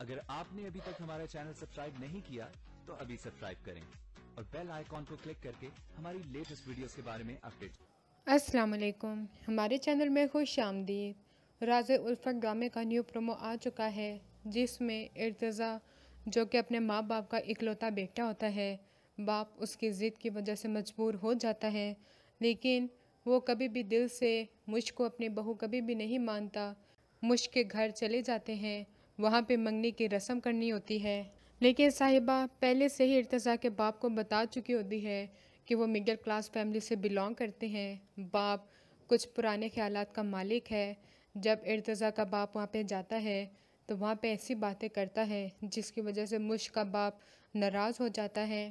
اگر آپ نے ابھی تک ہمارا چینل سبسکرائب نہیں کیا تو ابھی سبسکرائب کریں اور بیل آئیکن کو کلک کر کے ہماری لیٹسٹ ویڈیوز کے بارے میں اپڈیٹ۔ السلام علیکم، ہمارے چینل میں خوش آمدید۔ راز الفت ڈرامے کا نیو پرومو آ چکا ہے، جس میں ارتضیٰ جو کہ اپنے ماں باپ کا اکلوتا بیٹا ہوتا ہے، باپ اس کی ضد کی وجہ سے مجبور ہو جاتا ہے، لیکن وہ کبھی بھی دل سے مشک کو اپنی بہو کبھی بھی نہیں مانتا۔ مشک کے گھر چلے جاتے ہیں، وہاں پہ منگنی کی رسم کرنی ہوتی ہے، لیکن صاحبہ پہلے سے ہی ارتضیٰ کے باپ کو بتا چکی ہوتی ہے کہ وہ مڈل کلاس فیملی سے بلانگ کرتے ہیں۔ باپ کچھ پرانے خیالات کا مالک ہے۔ جب ارتضیٰ کا باپ وہاں پہ جاتا ہے تو وہاں پہ ایسی باتیں کرتا ہے جس کی وجہ سے مشک کا باپ ناراض ہو جاتا ہے۔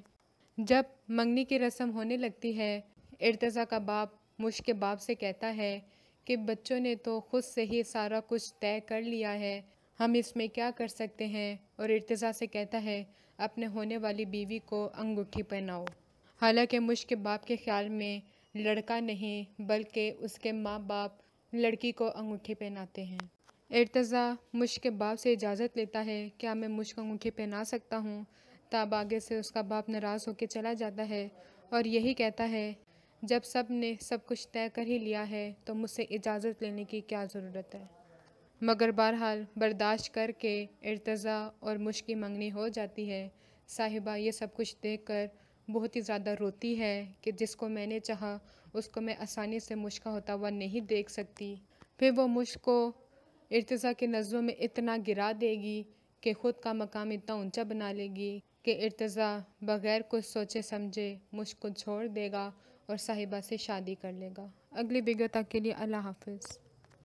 جب منگنی کی رسم ہونے لگتی ہے، ارتضیٰ کا باپ مشک کے باپ سے کہتا ہے کہ بچوں نے تو خود سے ہی سارا کچھ طے کر لیا ہے، ہم اس میں کیا کر سکتے ہیں، اور ارتضیٰ سے کہتا ہے اپنے ہونے والی بیوی کو انگوٹھی پہناؤ۔ حالانکہ مشک کے باپ کے خیال میں لڑکا نہیں بلکہ اس کے ماں باپ لڑکی کو انگوٹھی پہناتے ہیں۔ ارتضیٰ مشک کے باپ سے اجازت لیتا ہے کیا میں مشک انگوٹھی پہنا سکتا ہوں، تب آگے سے اس کا باپ ناراض ہو کے چلا جاتا ہے اور یہی کہتا ہے جب سب نے سب کچھ طے کر ہی لیا ہے تو مجھ سے اجازت لینے کی کیا ضرورت ہے۔ مگر بہرحال برداشت کر کے ارتضیٰ اور مشک کی منگنی ہو جاتی ہے۔ صاحبہ یہ سب کچھ دیکھ کر بہت ہی زیادہ روتی ہے کہ جس کو میں نے چاہا اس کو میں آسانی سے مشک کا ہوتا ہوا نہیں دیکھ سکتی۔ پھر وہ مشک کو ارتضیٰ کی نظروں میں اتنا گرا دے گی کہ خود کا مقام اتنا اونچا بنا لے گی کہ ارتضیٰ بغیر کچھ سوچے سمجھے مشک کو چھوڑ دے گا اور صاحبہ سے شادی کر لے گا۔ اگلی ویڈیو تک کے لیے اللہ حافظ۔